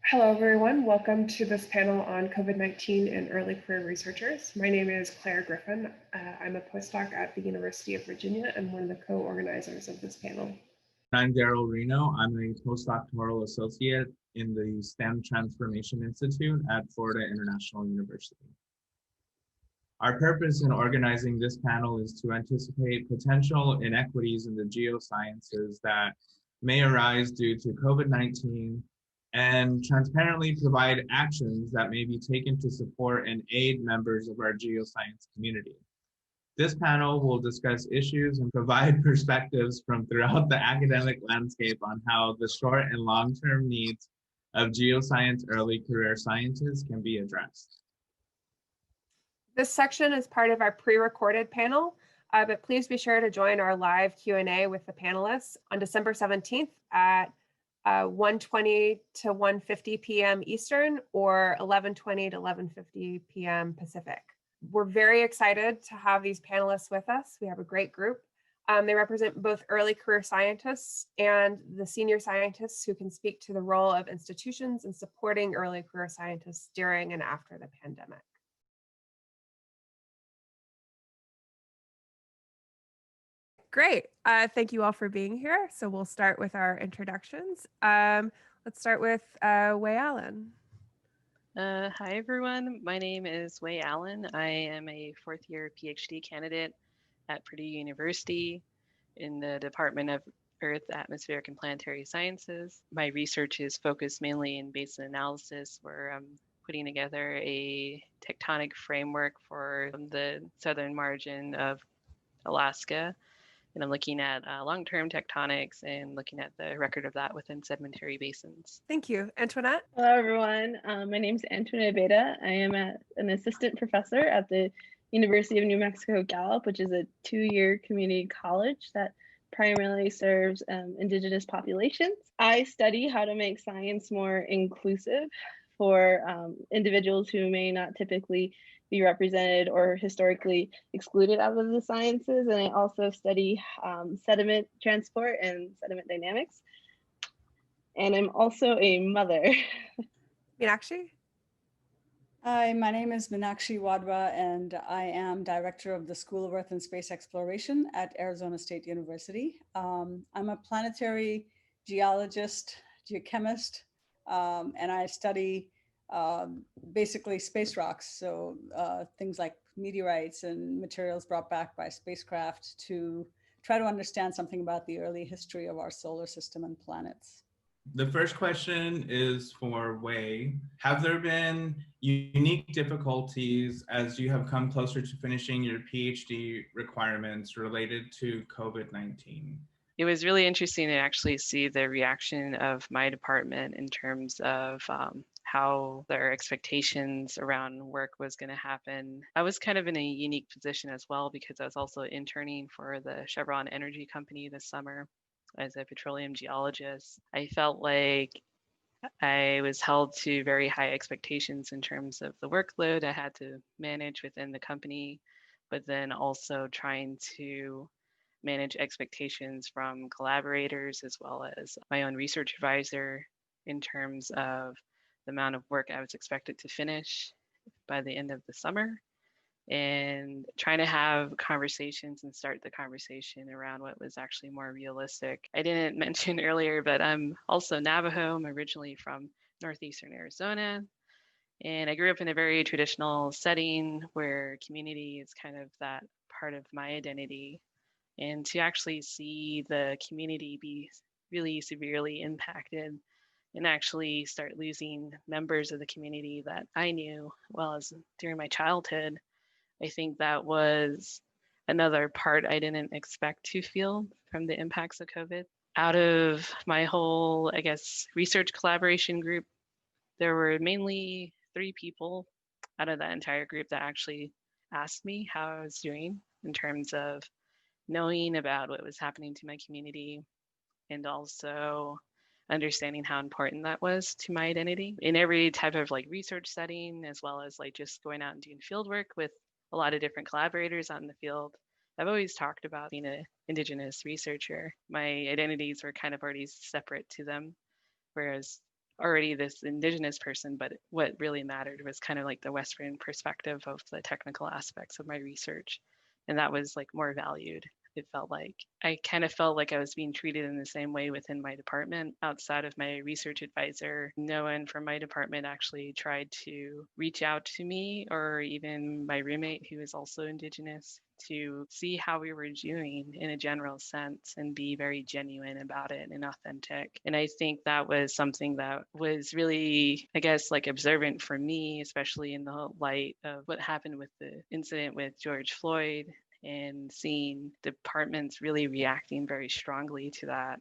Hello, everyone. Welcome to this panel on COVID-19 and early career researchers. My name is Claire Griffin. I'm a postdoc at the University of Virginia and one of the co-organizers of this panel. I'm Daryl Reno. I'm a postdoctoral associate in the STEM Transformation Institute at Florida International University. Our purpose in organizing this panel is to anticipate potential inequities in the geosciences that may arise due to COVID-19 and transparently provide actions that may be taken to support and aid members of our geoscience community. This panel will discuss issues and provide perspectives from throughout the academic landscape on how the short and long-term needs of geoscience early career scientists can be addressed. This section is part of our pre-recorded panel, but please be sure to join our live Q&A with the panelists on December 17th at 1:20 to 1:50 p.m. Eastern or 11:20 to 11:50 p.m. Pacific. We're very excited to have these panelists with us. We have a great group. They represent both early career scientists and the senior scientists who can speak to the role of institutions in supporting early career scientists during and after the pandemic. Great. Thank you all for being here. So we'll start with our introductions. Let's start with Wai Allen. Hi, everyone. My name is Wai Allen. I am a fourth-year PhD candidate at Purdue University in the Department of Earth, Atmospheric, and Planetary Sciences. My research is focused mainly in basin analysis, where I'm putting together a tectonic framework for the southern margin of Alaska. And I'm looking at long-term tectonics and looking at the record of that within sedimentary basins. Thank you. Antoinette? Hello, everyone. My name is Antoinette Abeyta. I am an assistant professor at the University of New Mexico Gallup, which is a 2-year community college that primarily serves Indigenous populations. I study how to make science more inclusive for individuals who may not typically be represented or historically excluded out of the sciences. And I also study sediment transport and sediment dynamics. And I'm also a mother. Meenakshi? Hi, my name is Meenakshi Wadhwa, and I am director of the School of Earth and Space Exploration at Arizona State University. I'm a planetary geologist, geochemist, and I study basically space rocks. So things like meteorites and materials brought back by spacecraft to try to understand something about the early history of our solar system and planets. The first question is for Wai. Have there been unique difficulties as you have come closer to finishing your PhD requirements related to COVID-19? It was really interesting to actually see the reaction of my department in terms of how their expectations around work was going to happen. I was kind of in a unique position as well because I was also interning for the Chevron Energy Company this summer as a petroleum geologist. I felt like I was held to very high expectations in terms of the workload I had to manage within the company, but then also trying to manage expectations from collaborators as well as my own research advisor in terms of the amount of work I was expected to finish by the end of the summer, and trying to have conversations and start the conversation around what was actually more realistic. I didn't mention earlier, but I'm also Navajo. I'm originally from northeastern Arizona, and I grew up in a very traditional setting where community is kind of that part of my identity. And to actually see the community be really severely impacted and actually start losing members of the community that I knew well as during my childhood, I think that was another part I didn't expect to feel from the impacts of COVID. Out of my whole, I guess, research collaboration group, there were mainly 3 people out of that entire group that actually asked me how I was doing in terms of knowing about what was happening to my community and also understanding how important that was to my identity in every type of like research setting, as well as like just going out and doing field work with a lot of different collaborators out in the field. I've always talked about being an Indigenous researcher. My identities were kind of already separate to them, whereas already this Indigenous person, but what really mattered was kind of like the Western perspective of the technical aspects of my research. And that was like more valued. It felt like I kind of felt like I was being treated in the same way within my department. Outside of my research advisor, no one from my department actually tried to reach out to me, or even my roommate, who is also Indigenous, to see how we were doing in a general sense and be very genuine about it and authentic. And I think that was something that was really, I guess, like observant for me, especially in the light of what happened with the incident with George Floyd, and seeing departments really reacting very strongly to that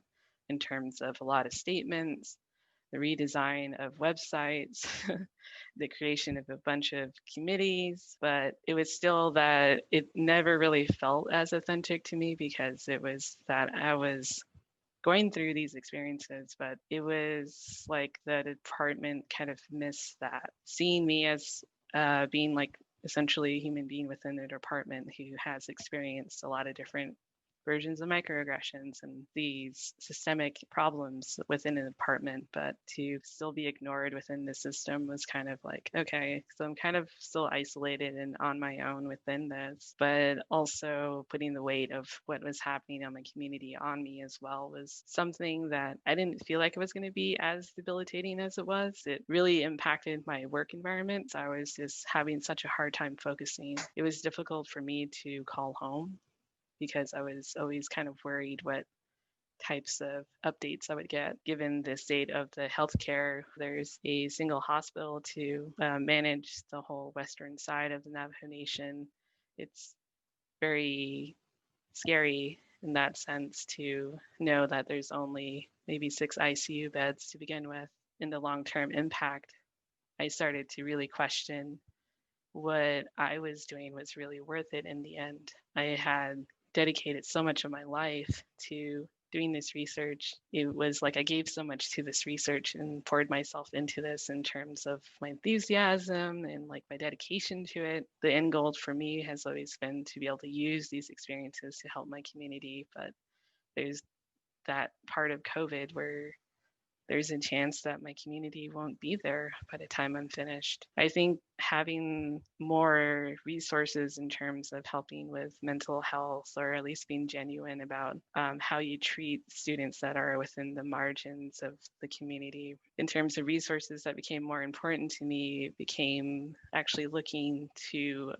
in terms of a lot of statements, the redesign of websites, the creation of a bunch of committees, but it was still that it never really felt as authentic to me, because it was that I was going through these experiences, but it was like the department kind of missed that, seeing me as being like essentially a human being within the department who has experienced a lot of different versions of microaggressions and these systemic problems within the department, but to still be ignored within the system was kind of like, okay, so I'm kind of still isolated and on my own within this, but also putting the weight of what was happening on my community on me as well was something that I didn't feel like it was going to be as debilitating as it was. It really impacted my work environment. I was just having such a hard time focusing. It was difficult for me to call home, because I was always kind of worried what types of updates I would get. Given the state of the healthcare, there's a single hospital to manage the whole western side of the Navajo Nation. It's very scary in that sense to know that there's only maybe 6 ICU beds to begin with. In the long-term impact, I started to really question what I was doing was really worth it in the end. I had dedicated so much of my life to doing this research. It was like I gave so much to this research and poured myself into this in terms of my enthusiasm and like my dedication to it. The end goal for me has always been to be able to use these experiences to help my community. But there's that part of COVID where there's a chance that my community won't be there by the time I'm finished. I think having more resources in terms of helping with mental health, or at least being genuine about how you treat students that are within the margins of the community. In terms of resources that became more important to me, became actually looking to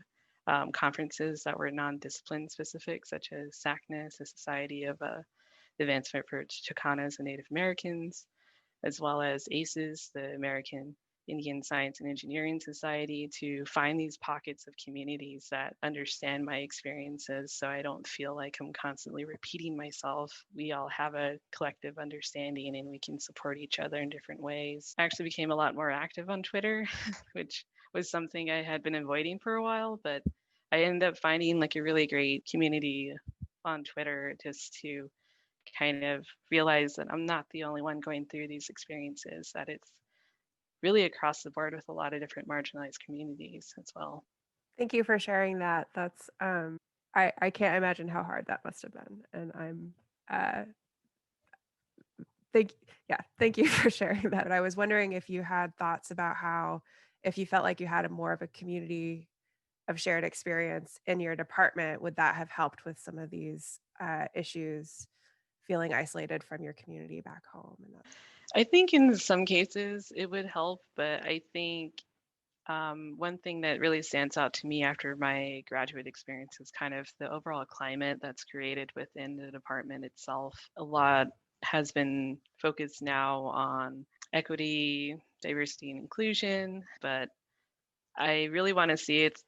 conferences that were non-discipline specific, such as SACNAS, the Society of Advancement for Chicanas and Native Americans, as well as ACES, the American Indian Science and Engineering Society, to find these pockets of communities that understand my experiences, so I don't feel like I'm constantly repeating myself. We all have a collective understanding and we can support each other in different ways. I actually became a lot more active on Twitter, which was something I had been avoiding for a while, but I ended up finding like a really great community on Twitter, just to kind of realize that I'm not the only one going through these experiences, that it's really across the board with a lot of different marginalized communities as well. Thank you for sharing that. That's I can't imagine how hard that must have been. And I'm thank you for sharing that. I was wondering if you had thoughts about how, if you felt like you had a more of a community of shared experience in your department, would that have helped with some of these issues, feeling isolated from your community back home? And that. I think in some cases it would help, but I think one thing that really stands out to me after my graduate experience is kind of the overall climate that's created within the department itself. A lot has been focused now on equity, diversity, and inclusion, but I really want to see it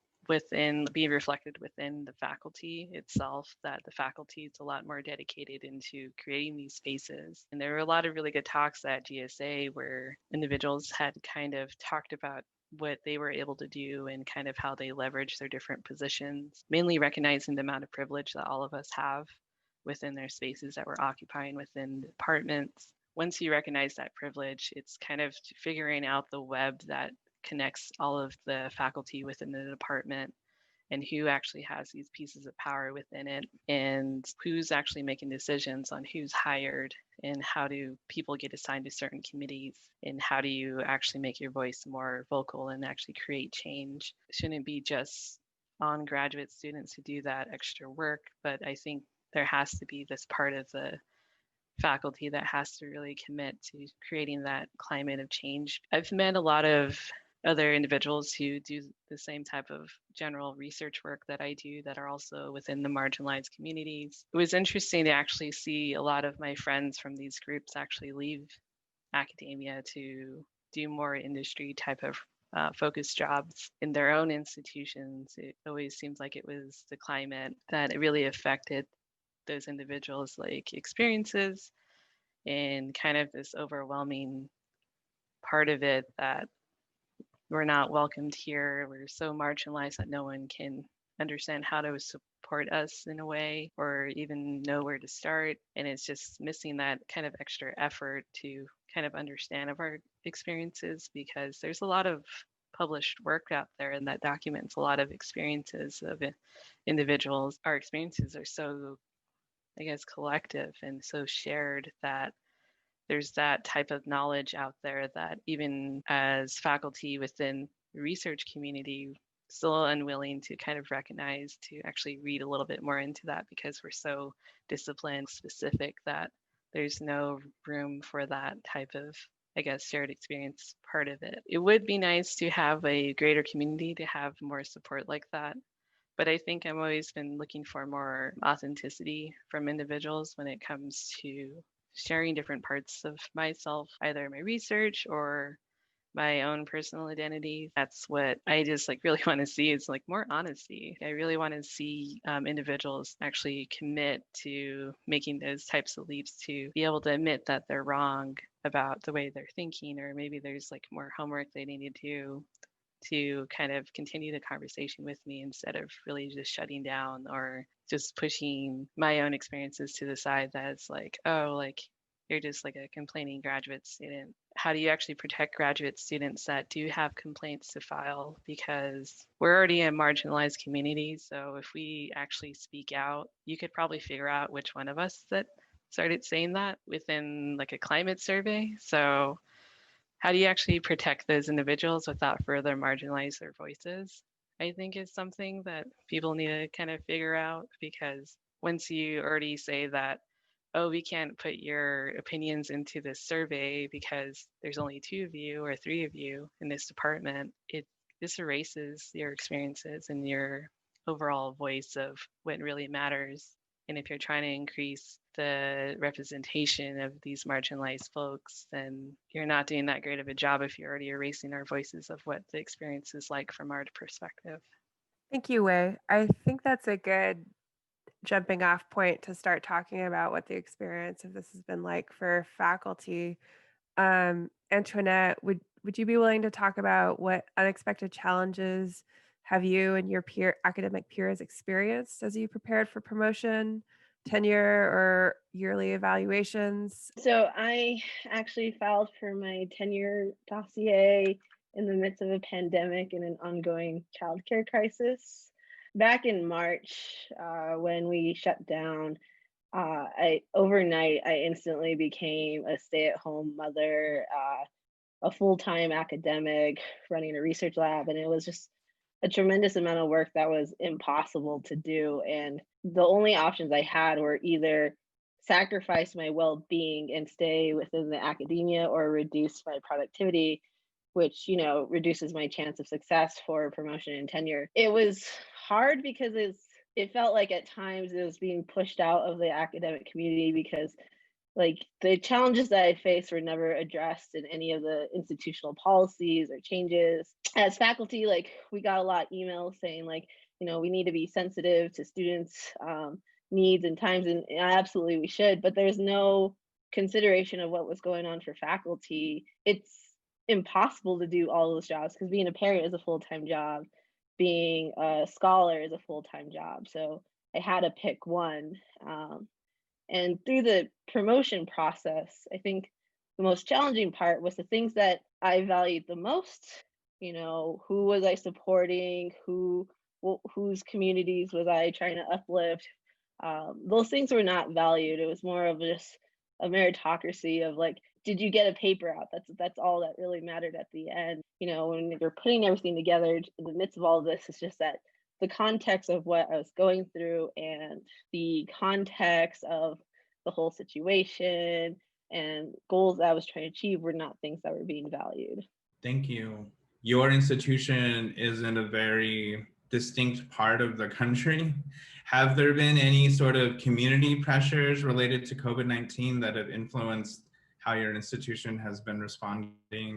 be reflected within the faculty itself, that the faculty is a lot more dedicated into creating these spaces. And there were a lot of really good talks at GSA where individuals had kind of talked about what they were able to do and kind of how they leverage their different positions, mainly recognizing the amount of privilege that all of us have within their spaces that we're occupying within departments. Once you recognize that privilege, it's kind of figuring out the web that connects all of the faculty within the department and who actually has these pieces of power within it, and who's actually making decisions on who's hired, and how do people get assigned to certain committees, and how do you actually make your voice more vocal and actually create change. It shouldn't be just on graduate students to do that extra work, but I think there has to be this part of the faculty that has to really commit to creating that climate of change. I've met a lot of other individuals who do the same type of general research work that I do that are also within the marginalized communities. It was interesting to actually see a lot of my friends from these groups actually leave academia to do more industry type of focused jobs in their own institutions. It always seems like it was the climate that it really affected those individuals' like experiences, and kind of this overwhelming part of it that we're not welcomed here. We're so marginalized that no one can understand how to support us in a way or even know where to start. And it's just missing that kind of extra effort to kind of understand of our experiences, because there's a lot of published work out there and that documents a lot of experiences of individuals. Our experiences are so, I guess, collective and so shared that there's that type of knowledge out there that even as faculty within the research community, still unwilling to kind of recognize, to actually read a little bit more into that, because we're so discipline specific that there's no room for that type of, I guess, shared experience part of it. It would be nice to have a greater community to have more support like that. But I think I've always been looking for more authenticity from individuals when it comes to sharing different parts of myself, either my research or my own personal identity. That's what I just like really want to see, is like more honesty. I really want to see individuals actually commit to making those types of leaps, to be able to admit that they're wrong about the way they're thinking, or maybe there's like more homework they need to do to kind of continue the conversation with me, instead of really just shutting down or just pushing my own experiences to the side. That's like, oh, like you're just like a complaining graduate student. How do you actually protect graduate students that do have complaints to file? Because we're already a marginalized community. So if we actually speak out, you could probably figure out which one of us that started saying that within like a climate survey. So how do you actually protect those individuals without further marginalize their voices? I think is something that people need to kind of figure out, because once you already say that, oh, we can't put your opinions into this survey because there's only 2 of you or 3 of you in this department, this erases your experiences and your overall voice of what really matters. And if you're trying to increase the representation of these marginalized folks, then you're not doing that great of a job if you're already erasing our voices of what the experience is like from our perspective. Thank you, Wai. I think that's a good jumping off point to start talking about what the experience of this has been like for faculty. Antoinette, would you be willing to talk about what unexpected challenges have you and your academic peers experienced as you prepared for promotion, tenure, or yearly evaluations? So I actually filed for my tenure dossier in the midst of a pandemic and an ongoing childcare crisis. Back in March, when we shut down, overnight I instantly became a stay-at-home mother, a full-time academic running a research lab, and it was just a tremendous amount of work that was impossible to do. And the only options I had were either sacrifice my well-being and stay within the academia, or reduce my productivity, which reduces my chance of success for promotion and tenure. It was hard because it felt like at times it was being pushed out of the academic community, because like the challenges that I faced were never addressed in any of the institutional policies or changes. As faculty, like we got a lot of emails saying like, we need to be sensitive to students' needs and times, and absolutely we should, but there's no consideration of what was going on for faculty. It's impossible to do all those jobs, because being a parent is a full-time job, being a scholar is a full-time job. So I had to pick one. And through the promotion process, I think the most challenging part was the things that I valued the most. Who was I supporting? Who whose communities was I trying to uplift. Those things were not valued. It was more of just a meritocracy of like, did you get a paper out? That's all that really mattered at the end. You know, when you're putting everything together in the midst of all of this, it's just that the context of what I was going through and the context of the whole situation and goals that I was trying to achieve were not things that were being valued. Thank you. Your institution is in a very distinct part of the country. Have there been any sort of community pressures related to COVID-19 that have influenced how your institution has been responding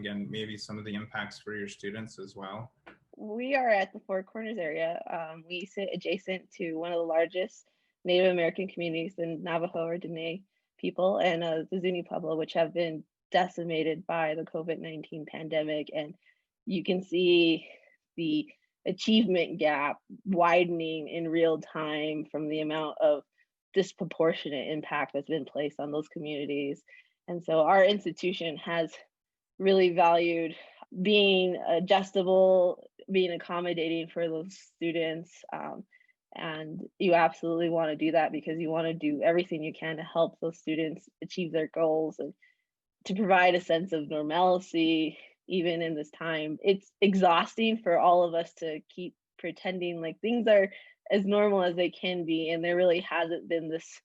and maybe some of the impacts for your students as well? We are at the Four Corners area. We sit adjacent to one of the largest Native American communities, the Navajo or Dene people, and the Zuni Pueblo, which have been decimated by the COVID-19 pandemic. And you can see the achievement gap widening in real time from the amount of disproportionate impact that's been placed on those communities. And so our institution has really valued being adjustable, being accommodating for those students. And you absolutely want to do that because you want to do everything you can to help those students achieve their goals and to provide a sense of normalcy, even in this time. It's exhausting for all of us to keep pretending like things are as normal as they can be. And there really hasn't been this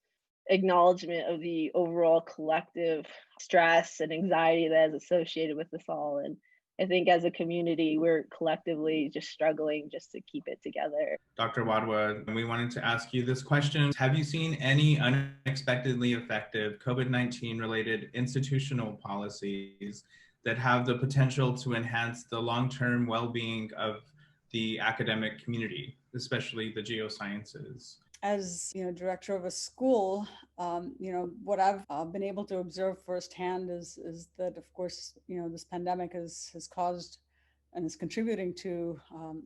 acknowledgement of the overall collective stress and anxiety that is associated with this all. And I think as a community, we're collectively just struggling just to keep it together. Dr. Wadwa, we wanted to ask you this question. Have you seen any unexpectedly effective COVID-19 related institutional policies that have the potential to enhance the long-term well-being of the academic community, especially the geosciences? As director of a school, what I've been able to observe firsthand is that, of course, this pandemic has caused and is contributing to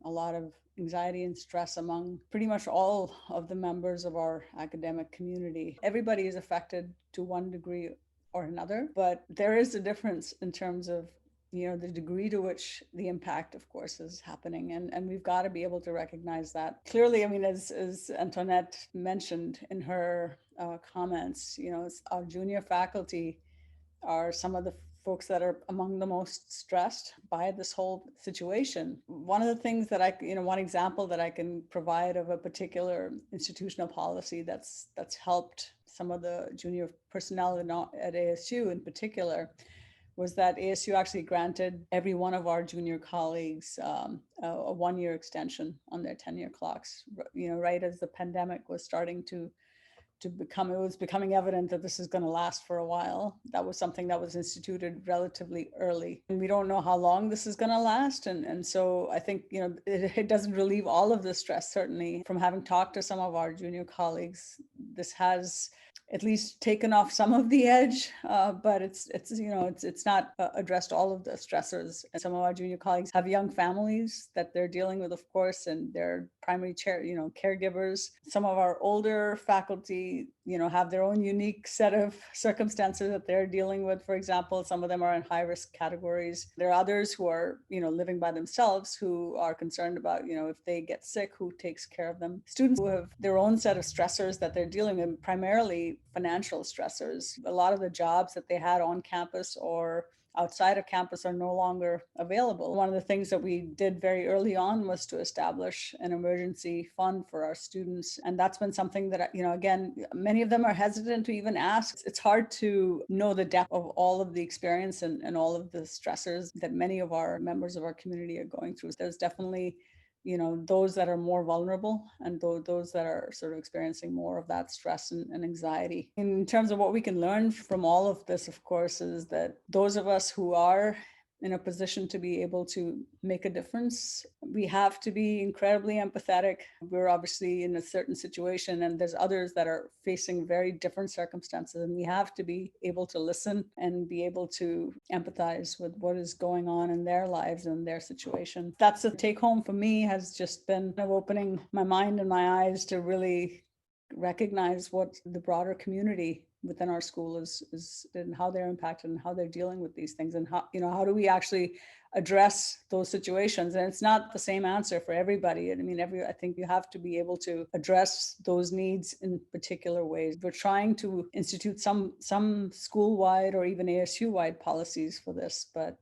a lot of anxiety and stress among pretty much all of the members of our academic community. Everybody is affected to one degree or another, but there is a difference in terms of the degree to which the impact, of course, is happening. And we've got to be able to recognize that. Clearly, I mean, as Antoinette mentioned in her comments, our junior faculty are some of the folks that are among the most stressed by this whole situation. One of the things that one example that I can provide of a particular institutional policy that's helped some of the junior personnel at ASU in particular was that ASU actually granted every one of our junior colleagues a 1-year extension on their tenure clocks, right as the pandemic was starting to becoming evident that this is going to last for a while. That was something that was instituted relatively early. And we don't know how long this is going to last. And so I think, it doesn't relieve all of the stress, certainly. From having talked to some of our junior colleagues, this has at least taken off some of the edge, but it's not addressed all of the stressors. And some of our junior colleagues have young families that they're dealing with, of course, and they're primary caregivers. Some of our older faculty, have their own unique set of circumstances that they're dealing with. For example, some of them are in high risk categories. There are others who are, living by themselves who are concerned about, if they get sick, who takes care of them. Students who have their own set of stressors that they're dealing with, primarily financial stressors. A lot of the jobs that they had on campus or outside of campus are no longer available. One of the things that we did very early on was to establish an emergency fund for our students. And that's been something that, again, many of them are hesitant to even ask. It's hard to know the depth of all of the experience and all of the stressors that many of our members of our community are going through. There's definitely those that are more vulnerable and those that are sort of experiencing more of that stress and anxiety. In terms of what we can learn from all of this, of course, is that those of us who are in a position to be able to make a difference, we have to be incredibly empathetic. We're obviously in a certain situation and there's others that are facing very different circumstances, and we have to be able to listen and be able to empathize with what is going on in their lives and their situation. That's the take home for me, has just been opening my mind and my eyes to really recognize what the broader community within our school is and how they're impacted and how they're dealing with these things, and how do we actually address those situations. And it's not the same answer for everybody. I mean, I think you have to be able to address those needs in particular ways. We're trying to institute some school-wide or even ASU-wide policies for this, but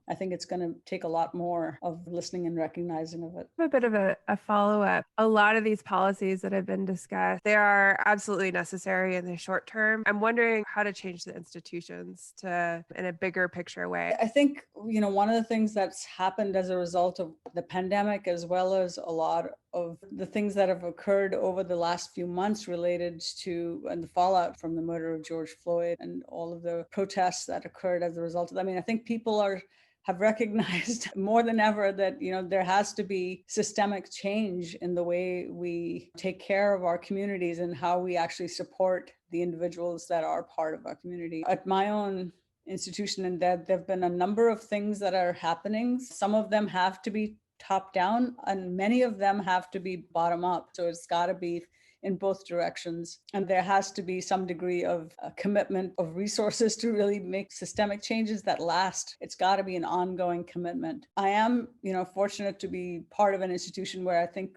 I think it's going to take a lot more of listening and recognizing of it. A bit of a follow-up. A lot of these policies that have been discussed, they are absolutely necessary in the short term. I'm wondering how to change the institutions to in a bigger picture way. I think, one of the things that's happened as a result of the pandemic, as well as a lot of the things that have occurred over the last few months related to and the fallout from the murder of George Floyd and all of the protests that occurred as a result of that. I mean, I think people have recognized more than ever that, there has to be systemic change in the way we take care of our communities and how we actually support the individuals that are part of our community. At my own institution, and that there have been a number of things that are happening. Some of them have to be top down and many of them have to be bottom up. So it's got to be in both directions. And there has to be some degree of commitment of resources to really make systemic changes that last. It's got to be an ongoing commitment. I am, fortunate to be part of an institution where I think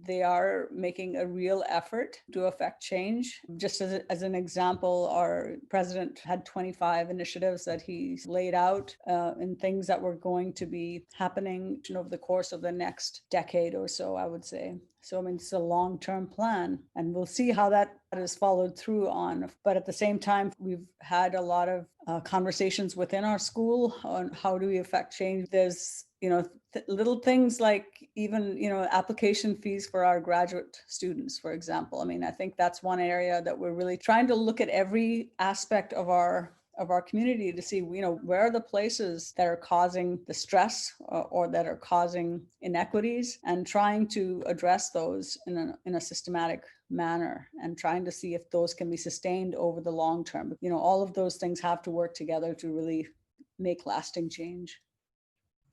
they are making a real effort to affect change. Just as an example, our president had 25 initiatives that he's laid out in things that were going to be happening over the course of the next decade or so, I would say. So, I mean, it's a long-term plan, and we'll see how that is followed through on. But at the same time, we've had a lot of conversations within our school on how do we affect change. There's, little things like even, application fees for our graduate students, for example. I mean, I think that's one area that we're really trying to look at every aspect of our community to see, where are the places that are causing the stress or that are causing inequities, and trying to address those in a systematic manner and trying to see if those can be sustained over the long term. All of those things have to work together to really make lasting change.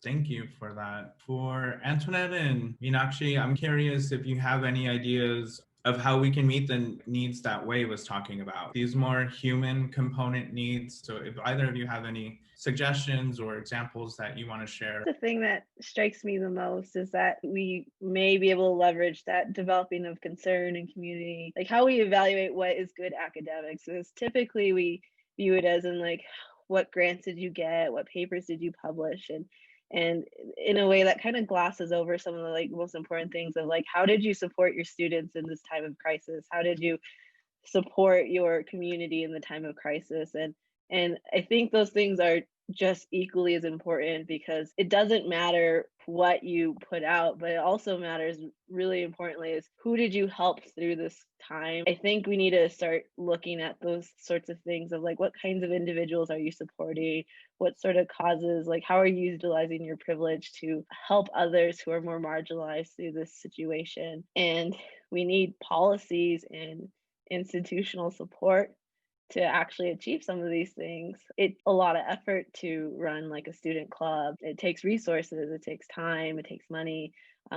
Thank you for that. For Antoinette and Meenakshi, I'm curious if you have any ideas of how we can meet the needs that Wai was talking about, these more human component needs. So if either of you have any suggestions or examples that you want to share. The thing that strikes me the most is that we may be able to leverage that developing of concern and community, like how we evaluate what is good academics. Is typically we view it as in like, what grants did you get? What papers did you publish? And in a way that kind of glosses over some of the like most important things of like, how did you support your students in this time of crisis? How did you support your community in the time of crisis? And I think those things are just equally as important, because it doesn't matter what you put out, but it also matters really importantly is who did you help through this time. I think we need to start looking at those sorts of things of like, what kinds of individuals are you supporting? What sort of causes, like how are you utilizing your privilege to help others who are more marginalized through this situation? And we need policies and institutional support to actually achieve some of these things. It's a lot of effort to run like a student club. It takes resources, it takes time, it takes money.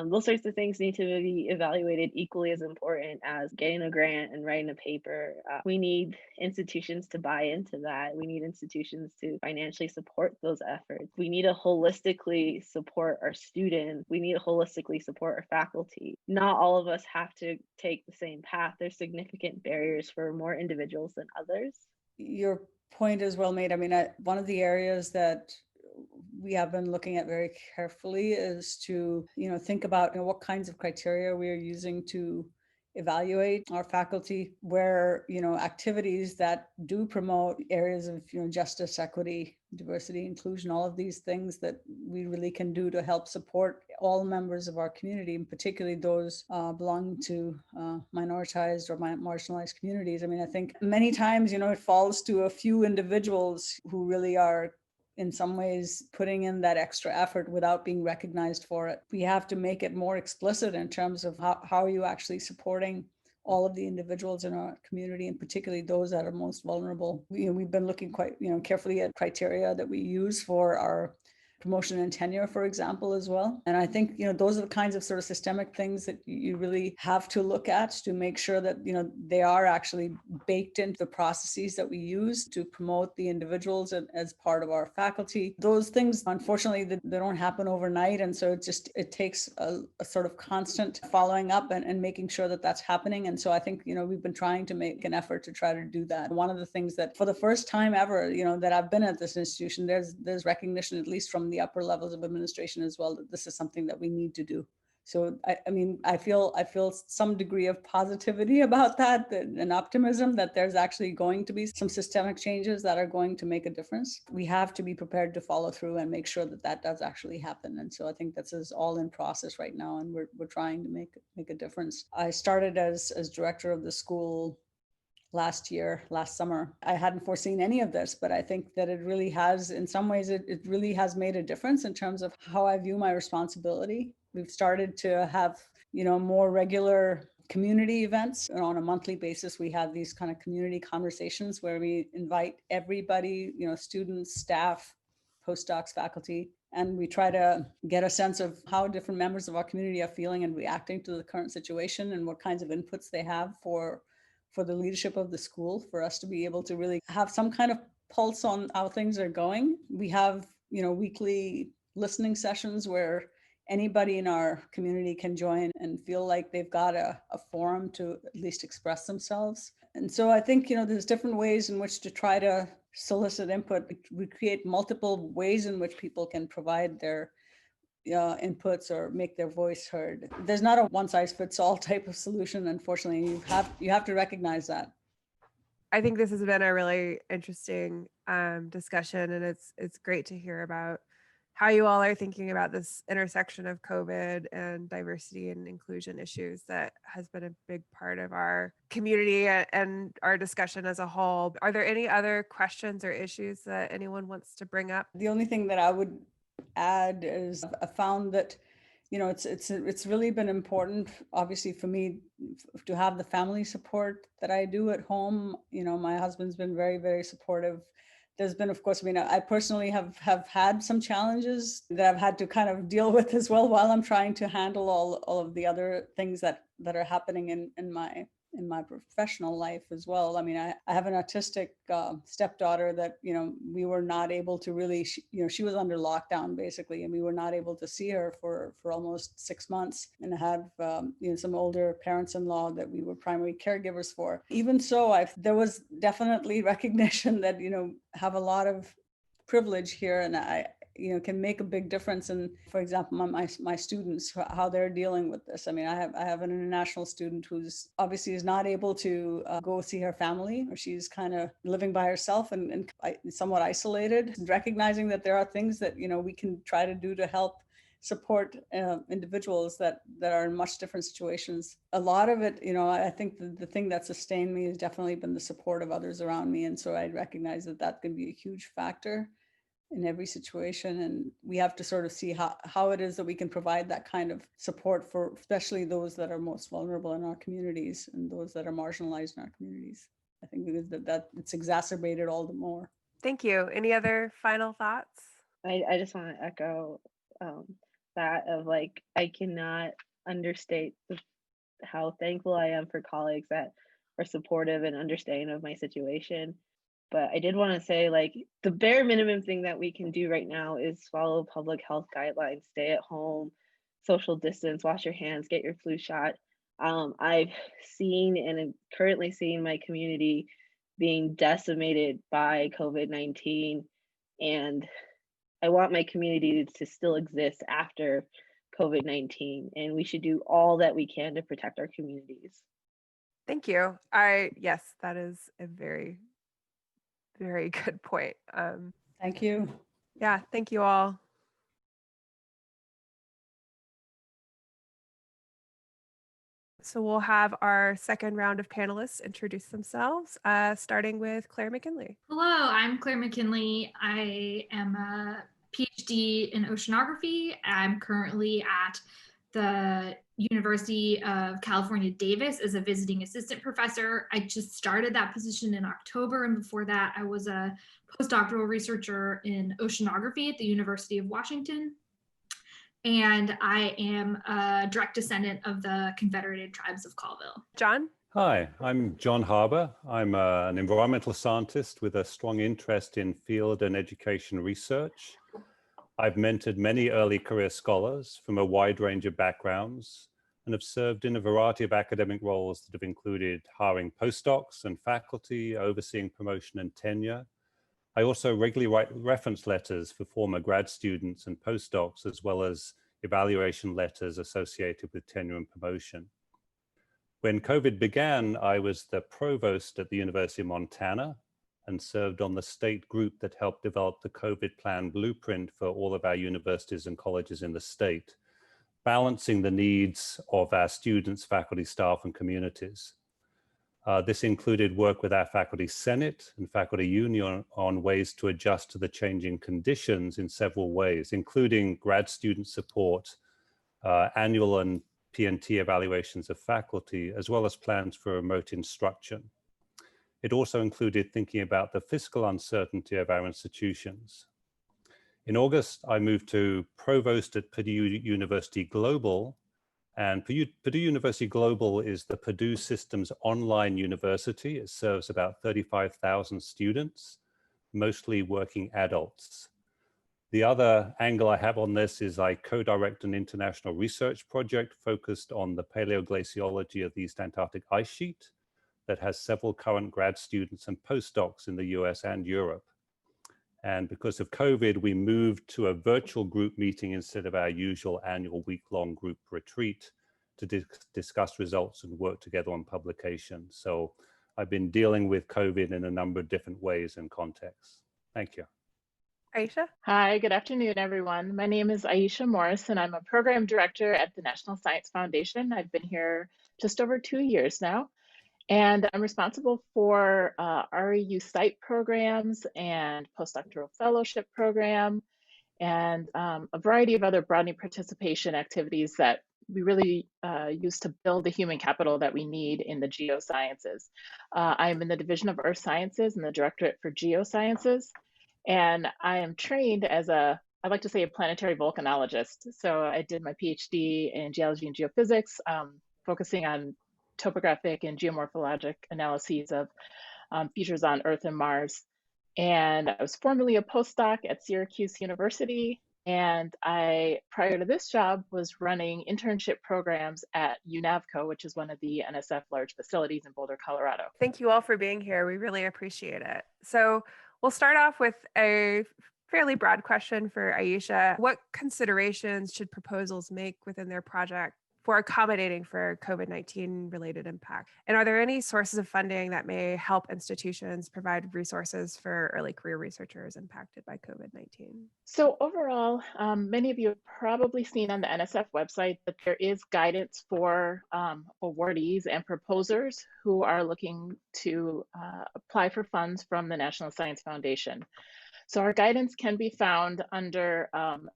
Those sorts of things need to be evaluated equally as important as getting a grant and writing a paper. We need institutions to buy into that. We need institutions to financially support those efforts. We need to holistically support our students. We need to holistically support our faculty. Not all of us have to take the same path. There's significant barriers for more individuals than others. Your point is well made. I mean, one of the areas that we have been looking at very carefully is to, think about what kinds of criteria we are using to evaluate our faculty, where, activities that do promote areas of, justice, equity, diversity, inclusion, all of these things that we really can do to help support all members of our community, and particularly those belonging to minoritized or marginalized communities. I mean, I think many times, it falls to a few individuals who really are in some ways putting in that extra effort without being recognized for it. We have to make it more explicit in terms of how are you actually supporting all of the individuals in our community, and particularly those that are most vulnerable. We've been looking quite carefully at criteria that we use for our promotion and tenure, for example, as well. And I think, those are the kinds of sort of systemic things that you really have to look at to make sure that, they are actually baked into the processes that we use to promote the individuals as part of our faculty. Those things, unfortunately, they don't happen overnight. And so it takes a sort of constant following up and making sure that that's happening. And so I think, we've been trying to make an effort to try to do that. One of the things that for the first time ever, that I've been at this institution, there's recognition, at least from the upper levels of administration as well, that this is something that we need to do. So I feel some degree of positivity about that and optimism that there's actually going to be some systemic changes that are going to make a difference. We have to be prepared to follow through and make sure that that does actually happen. And so I think this is all in process right now, and we're trying to make a difference. I started as director of the school last summer. I hadn't foreseen any of this, but I think that it really has, in some ways, it really has made a difference in terms of how I view my responsibility. We've started to have, more regular community events. And on a monthly basis, we have these kind of community conversations where we invite everybody, students, staff, postdocs, faculty, and we try to get a sense of how different members of our community are feeling and reacting to the current situation and what kinds of inputs they have for the leadership of the school, for us to be able to really have some kind of pulse on how things are going. We have, weekly listening sessions where anybody in our community can join and feel like they've got a forum to at least express themselves. And so I think, there's different ways in which to try to solicit input. We create multiple ways in which people can provide their inputs or make their voice heard. There's not a one-size-fits-all type of solution. Unfortunately, you have to recognize that. I think this has been a really interesting discussion, and it's great to hear about how you all are thinking about this intersection of COVID and diversity and inclusion issues that has been a big part of our community and our discussion as a whole. Are there any other questions or issues that anyone wants to bring up? The only thing that I would add is I found that, it's really been important, obviously, for me to have the family support that I do at home. My husband's been very, very supportive. There's been, of course, I personally have had some challenges that I've had to kind of deal with as well while I'm trying to handle all of the other things that are happening in my professional life as well. I have an autistic stepdaughter that, we were not able to really, she was under lockdown basically, and we were not able to see her for almost 6 months, and I have, some older parents-in-law that we were primary caregivers for. Even so, there was definitely recognition that, have a lot of privilege here, and I can make a big difference in, for example, my students, how they're dealing with this. I have an international student who's obviously is not able to go see her family, or she's kind of living by herself and somewhat isolated. Recognizing that there are things that, we can try to do to help support individuals that are in much different situations. A lot of it, I think the thing that sustained me has definitely been the support of others around me. And so I recognize that can be a huge factor in every situation. And we have to sort of see how it is that we can provide that kind of support for especially those that are most vulnerable in our communities and those that are marginalized in our communities. I think that it's exacerbated all the more. Thank you. Any other final thoughts? I just want to echo that of I cannot understate how thankful I am for colleagues that are supportive and understanding of my situation. But I did want to say, the bare minimum thing that we can do right now is follow public health guidelines, stay at home, social distance, wash your hands, get your flu shot. I've seen and am currently seeing my community being decimated by COVID-19, and I want my community to still exist after COVID-19, and we should do all that we can to protect our communities. Thank you. Yes, that is a very, very good point. Thank you. Yeah, thank you all. So we'll have our second round of panelists introduce themselves, starting with Claire McKinley. Hello, I'm Claire McKinley. I am a PhD in oceanography. I'm currently at the University of California, Davis as a visiting assistant professor. I just started that position in October, and before that I was a postdoctoral researcher in oceanography at the University of Washington. And I am a direct descendant of the Confederated Tribes of Colville. Jon? Hi, I'm Jon Harbor. I'm an environmental scientist with a strong interest in field and education research. I've mentored many early career scholars from a wide range of backgrounds and have served in a variety of academic roles that have included hiring postdocs and faculty, overseeing promotion and tenure. I also regularly write reference letters for former grad students and postdocs, as well as evaluation letters associated with tenure and promotion. When COVID began, I was the provost at the University of Montana and served on the state group that helped develop the COVID plan blueprint for all of our universities and colleges in the state, balancing the needs of our students, faculty, staff, and communities. This included work with our faculty senate and faculty union on ways to adjust to the changing conditions in several ways, including grad student support, annual and P&T evaluations of faculty, as well as plans for remote instruction. It also included thinking about the fiscal uncertainty of our institutions. In August, I moved to provost at Purdue University Global, and Purdue University Global is the Purdue System's online university. It serves about 35,000 students, mostly working adults. The other angle I have on this is I co-direct an international research project focused on the paleoglaciology of the East Antarctic ice sheet that has several current grad students and postdocs in the US and Europe. And because of COVID, we moved to a virtual group meeting instead of our usual annual week-long group retreat to discuss results and work together on publication. So I've been dealing with COVID in a number of different ways and contexts. Thank you. Aisha? Hi, good afternoon, everyone. My name is Aisha Morris, and I'm a program director at the National Science Foundation. I've been here just over 2 years now, and I'm responsible for REU site programs and postdoctoral fellowship program, and a variety of other broadening participation activities that we really use to build the human capital that we need in the geosciences. I'm in the Division of Earth Sciences and the Directorate for Geosciences. And I am trained as I like to say, a planetary volcanologist. So I did my PhD in geology and geophysics, focusing on topographic and geomorphologic analyses of features on Earth and Mars. And I was formerly a postdoc at Syracuse University. And I, prior to this job, was running internship programs at UNAVCO, which is one of the NSF large facilities in Boulder, Colorado. Thank you all for being here. We really appreciate it. So we'll start off with a fairly broad question for Aisha. What considerations should proposals make within their project for accommodating for COVID-19 related impact? And are there any sources of funding that may help institutions provide resources for early career researchers impacted by COVID-19? So overall, many of you have probably seen on the NSF website that there is guidance for awardees and proposers who are looking to apply for funds from the National Science Foundation. So our guidance can be found under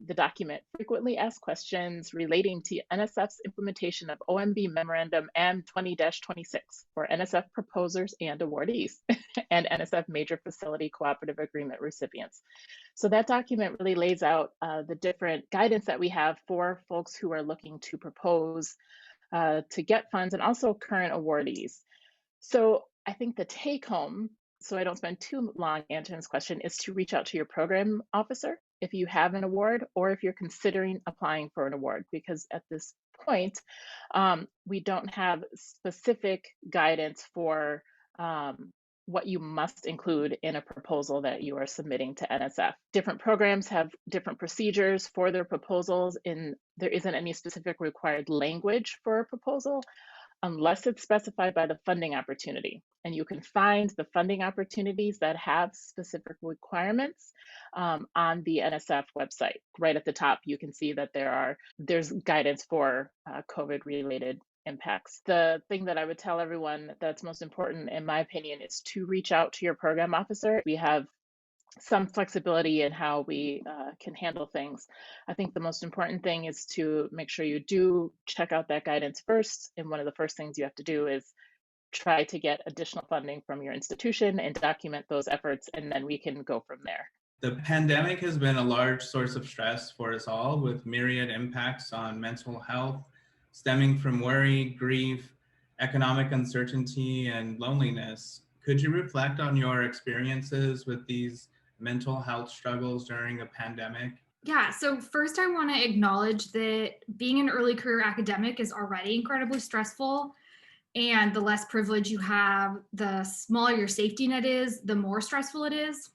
the document Frequently Asked Questions Relating to NSF's Implementation of OMB Memorandum M20-26 for NSF proposers and awardees and NSF Major Facility Cooperative Agreement recipients. So that document really lays out the different guidance that we have for folks who are looking to propose to get funds and also current awardees. So I think the take home, so I don't spend too long answering this question, is to reach out to your program officer if you have an award or if you're considering applying for an award, because at this point, we don't have specific guidance for what you must include in a proposal that you are submitting to NSF. Different programs have different procedures for their proposals, and there isn't any specific required language for a proposal unless it's specified by the funding opportunity. And you can find the funding opportunities that have specific requirements on the NSF website. Right at the top, you can see that there's guidance for COVID-related impacts. The thing that I would tell everyone that's most important, in my opinion, is to reach out to your program officer. We have some flexibility in how we can handle things. I think the most important thing is to make sure you do check out that guidance first. And one of the first things you have to do is try to get additional funding from your institution and document those efforts, and then we can go from there. The pandemic has been a large source of stress for us all, with myriad impacts on mental health, stemming from worry, grief, economic uncertainty, and loneliness. Could you reflect on your experiences with these mental health struggles during a pandemic? Yeah, so first I want to acknowledge that being an early career academic is already incredibly stressful. And the less privilege you have, the smaller your safety net is, the more stressful it is.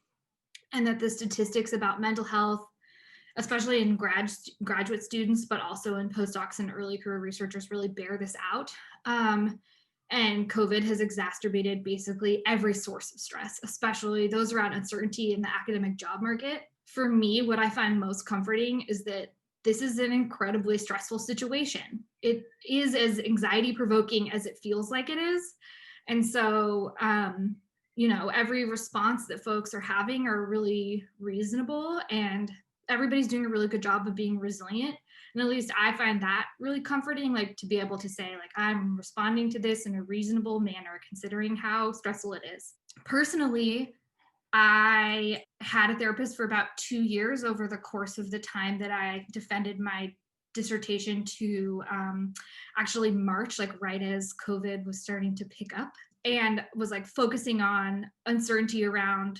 And that the statistics about mental health, especially in graduate students, but also in postdocs and early career researchers, really bear this out. And COVID has exacerbated basically every source of stress, especially those around uncertainty in the academic job market. For me, what I find most comforting is that this is an incredibly stressful situation. It is as anxiety provoking as it feels like it is. And so, you know, every response that folks are having are really reasonable, and everybody's doing a really good job of being resilient. And at least I find that really comforting, like to be able to say, like, I'm responding to this in a reasonable manner, considering how stressful it is. Personally, I had a therapist for about 2 years over the course of the time that I defended my dissertation to actually March, like right as COVID was starting to pick up, and was like focusing on uncertainty around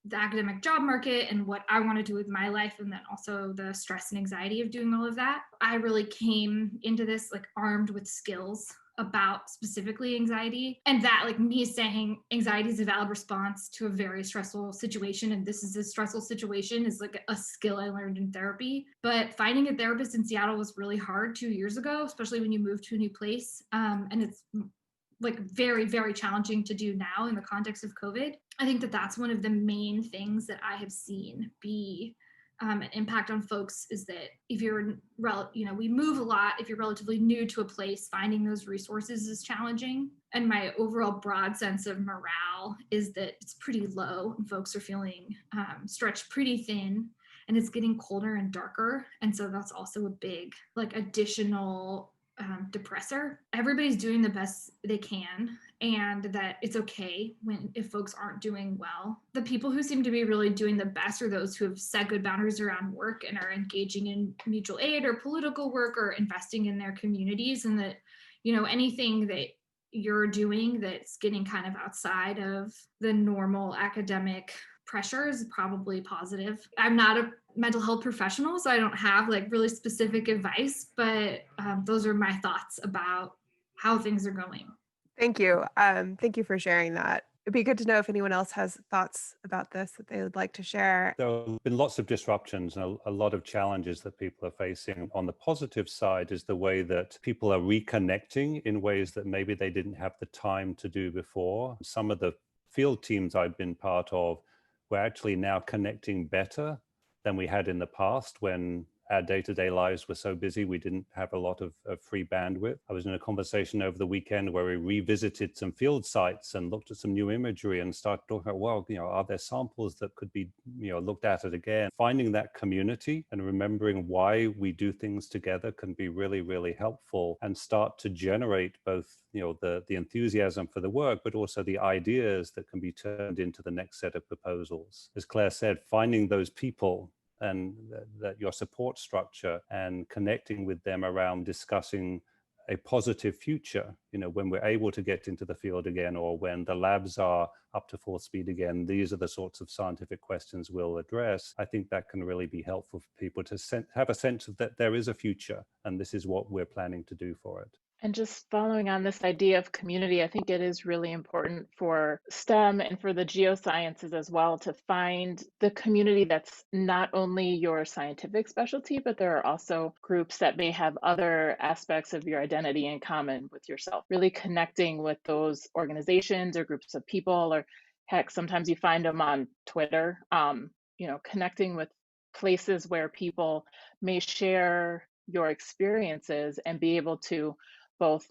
the academic job market and what I want to do with my life, and then also the stress and anxiety of doing all of that. I really came into this like armed with skills about specifically anxiety, and that like me saying anxiety is a valid response to a very stressful situation, and this is a stressful situation, is like a skill I learned in therapy. But finding a therapist in Seattle was really hard 2 years ago, especially when you move to a new place, and it's like very, very challenging to do now in the context of COVID. I think that that's one of the main things that I have seen be an impact on folks, is that if you're, you know, we move a lot. If you're relatively new to a place, finding those resources is challenging. And my overall broad sense of morale is that it's pretty low, and folks are feeling stretched pretty thin, and it's getting colder and darker. And so that's also a big like additional depressor. Everybody's doing the best they can, and that it's okay if folks aren't doing well. The people who seem to be really doing the best are those who have set good boundaries around work and are engaging in mutual aid or political work or investing in their communities, and that, you know, anything that you're doing that's getting kind of outside of the normal academic pressure is probably positive. I'm not a mental health professional, so I don't have like really specific advice, but those are my thoughts about how things are going. Thank you. Thank you for sharing that. It'd be good to know if anyone else has thoughts about this that they would like to share. There have been lots of disruptions and a lot of challenges that people are facing. On the positive side is the way that people are reconnecting in ways that maybe they didn't have the time to do before. Some of the field teams I've been part of were actually now connecting better than we had in the past, when our day-to-day lives were so busy we didn't have a lot of free bandwidth. I was in a conversation over the weekend where we revisited some field sites and looked at some new imagery and started talking about, well, you know, are there samples that could be, you know, looked at it again? Finding that community and remembering why we do things together can be really, really helpful, and start to generate both, you know, the enthusiasm for the work, but also the ideas that can be turned into the next set of proposals. As Claire said, finding those people and that your support structure and connecting with them around discussing a positive future, you know, when we're able to get into the field again, or when the labs are up to full speed again, these are the sorts of scientific questions we'll address. I think that can really be helpful for people to have a sense of that there is a future, and this is what we're planning to do for it. And just following on this idea of community, I think it is really important for STEM and for the geosciences as well to find the community that's not only your scientific specialty, but there are also groups that may have other aspects of your identity in common with yourself. Really connecting with those organizations or groups of people, or heck, sometimes you find them on Twitter, you know, connecting with places where people may share your experiences and be able to both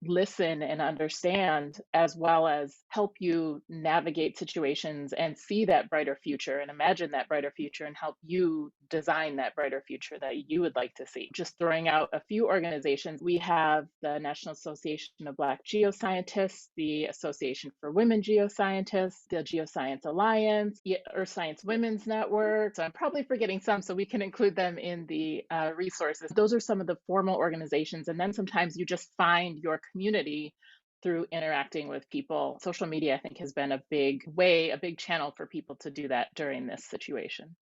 listen and understand, as well as help you navigate situations and see that brighter future and imagine that brighter future and help you design that brighter future that you would like to see. Just throwing out a few organizations, we have the National Association of Black Geoscientists, the Association for Women Geoscientists, the Geoscience Alliance, Earth Science Women's Network. So I'm probably forgetting some, so we can include them in the resources. Those are some of the formal organizations. And then sometimes you just find your community through interacting with people. Social media, I think, has been a big channel for people to do that during this situation.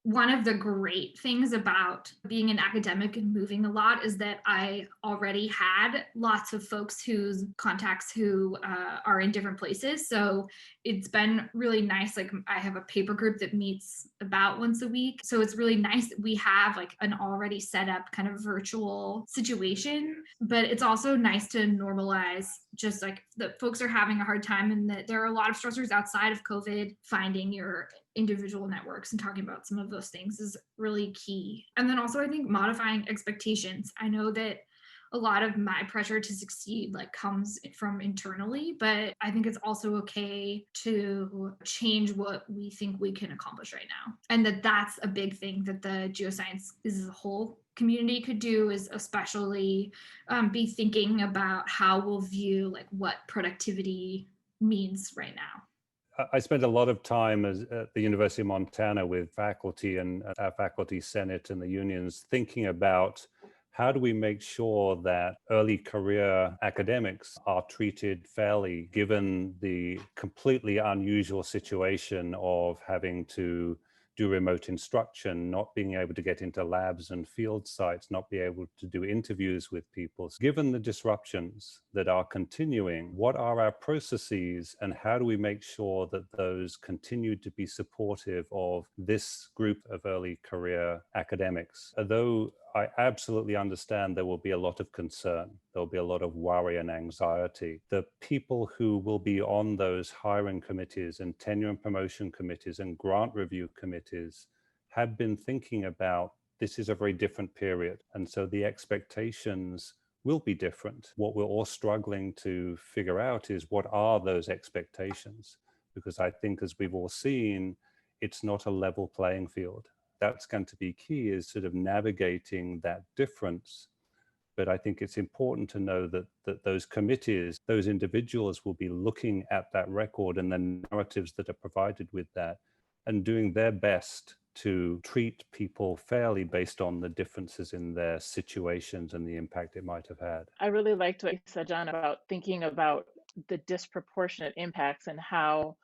One of the great things about being an academic and moving a lot is that I already had lots of folks whose contacts who are in different places. So it's been really nice. Like, I have a paper group that meets about once a week. So it's really nice that we have like an already set up kind of virtual situation. But it's also nice to normalize just like that folks are having a hard time and that there are a lot of stressors outside of COVID. Finding your individual networks and talking about some of those things is really key. And then also I think modifying expectations. I know that a lot of my pressure to succeed like comes from internally, but I think it's also okay to change what we think we can accomplish right now. And that's a big thing that the geoscience as a whole community could do, is especially be thinking about how we'll view like what productivity means right now. I spent a lot of time at the University of Montana with faculty and our faculty senate and the unions thinking about how do we make sure that early career academics are treated fairly, given the completely unusual situation of having to do remote instruction, not being able to get into labs and field sites, not be able to do interviews with people. Given the disruptions that are continuing, what are our processes and how do we make sure that those continue to be supportive of this group of early career academics? Although I absolutely understand there will be a lot of concern. There'll be a lot of worry and anxiety. The people who will be on those hiring committees and tenure and promotion committees and grant review committees have been thinking about this is a very different period. And so the expectations will be different. What we're all struggling to figure out is what are those expectations? Because I think, as we've all seen, it's not a level playing field. That's going to be key, is sort of navigating that difference. But I think it's important to know that those committees, those individuals will be looking at that record and the narratives that are provided with that and doing their best to treat people fairly based on the differences in their situations and the impact it might have had. I really liked what you said, John, about thinking about the disproportionate impacts and how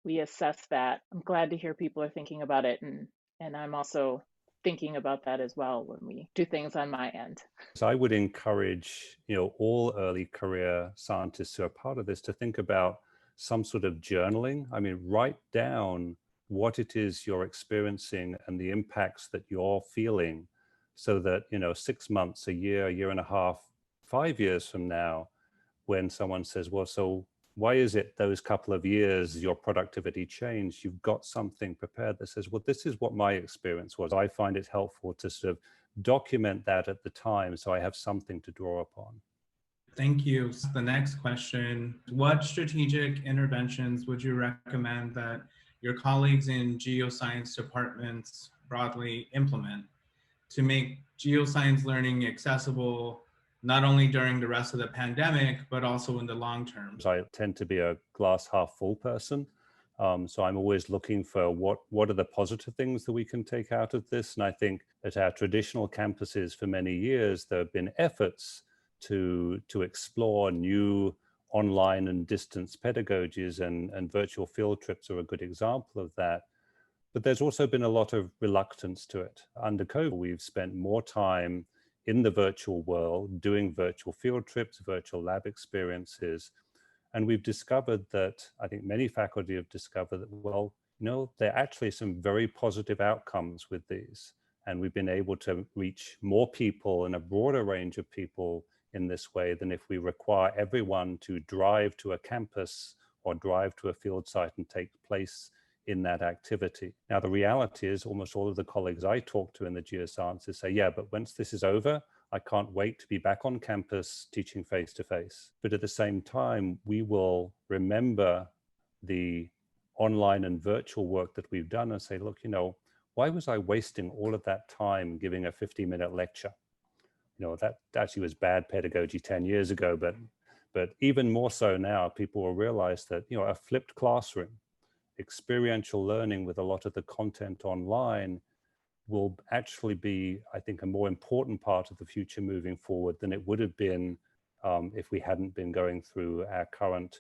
we assess that. I'm glad to hear people are thinking about it, and I'm also thinking about that as well when we do things on my end. So I would encourage, all early career scientists who are part of this to think about some sort of journaling. I mean, write down what it is you're experiencing and the impacts that you're feeling, so that 6 months, a year and a half, 5 years from now, when someone says, well, so why is it those couple of years your productivity changed? You've got something prepared that says, well, this is what my experience was. I find it helpful to sort of document that at the time so I have something to draw upon. Thank you. The next question, what strategic interventions would you recommend that your colleagues in geoscience departments broadly implement to make geoscience learning accessible not only during the rest of the pandemic, but also in the long term? I tend to be a glass half full person. So I'm always looking for what are the positive things that we can take out of this. And I think at our traditional campuses for many years, there have been efforts to explore new online and distance pedagogies, and virtual field trips are a good example of that. But there's also been a lot of reluctance to it. Under COVID, we've spent more time in the virtual world, doing virtual field trips, virtual lab experiences. And we've discovered that, I think many faculty have discovered that, well, there are actually some very positive outcomes with these. And we've been able to reach more people and a broader range of people in this way than if we require everyone to drive to a campus or drive to a field site and take place in that activity. Now, the reality is almost all of the colleagues I talk to in the geosciences say, yeah, but once this is over, I can't wait to be back on campus teaching face to face. But at the same time, we will remember the online and virtual work that we've done and say, look, why was I wasting all of that time giving a 50-minute lecture? That actually was bad pedagogy 10 years ago, but even more so now, people will realize that, a flipped classroom, experiential learning with a lot of the content online will actually be, I think, a more important part of the future moving forward than it would have been if we hadn't been going through our current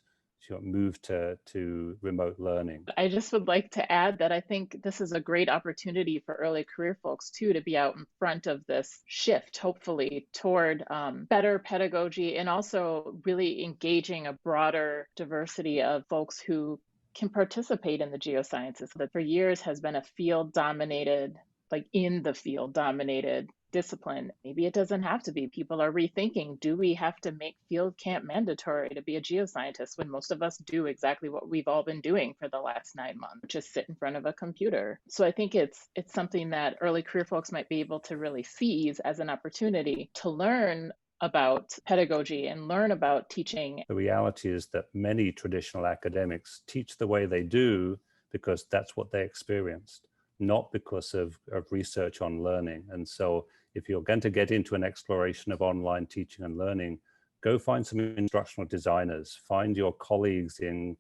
move to remote learning. I just would like to add that I think this is a great opportunity for early career folks too, to be out in front of this shift, hopefully, toward better pedagogy and also really engaging a broader diversity of folks who can participate in the geosciences. That for years has been a field dominated, like in the field dominated discipline. Maybe it doesn't have to be. People are rethinking, do we have to make field camp mandatory to be a geoscientist when most of us do exactly what we've all been doing for the last 9 months, just sit in front of a computer? So I think it's something that early career folks might be able to really seize as an opportunity to learn about pedagogy and learn about teaching. The reality is that many traditional academics teach the way they do because that's what they experienced, not because of research on learning. And so if you're going to get into an exploration of online teaching and learning, go find some instructional designers, find your colleagues in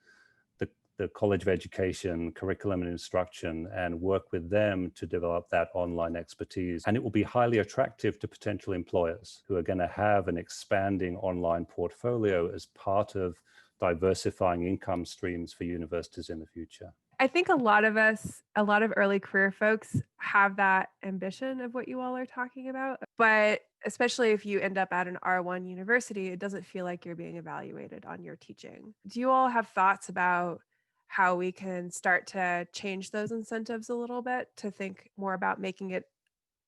the College of Education, Curriculum and Instruction, and work with them to develop that online expertise. And it will be highly attractive to potential employers who are going to have an expanding online portfolio as part of diversifying income streams for universities in the future. I think a lot of early career folks have that ambition of what you all are talking about, but especially if you end up at an R1 university, it doesn't feel like you're being evaluated on your teaching. Do you all have thoughts about how we can start to change those incentives a little bit to think more about making it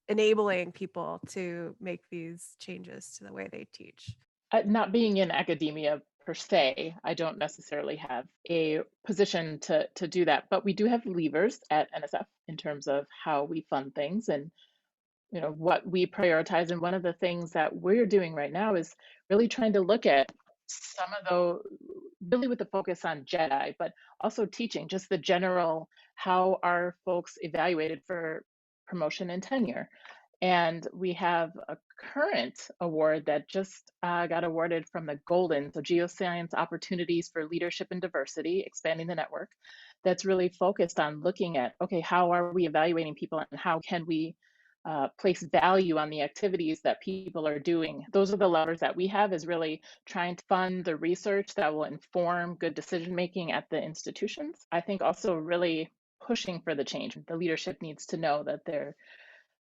enabling people to make these changes to the way they teach? Not being in academia per se, I don't necessarily have a position to do that, but we do have levers at NSF in terms of how we fund things and what we prioritize. And one of the things that we're doing right now is really trying to look at some of those, really with the focus on JEDI, but also teaching just the general, how are folks evaluated for promotion and tenure. And we have a current award that just got awarded from the Golden, so Geoscience Opportunities for Leadership and Diversity, Expanding the Network, that's really focused on looking at, okay, how are we evaluating people and how can we place value on the activities that people are doing? Those are the levers that we have, is really trying to fund the research that will inform good decision-making at the institutions. I think also really pushing for the change. The leadership needs to know that they're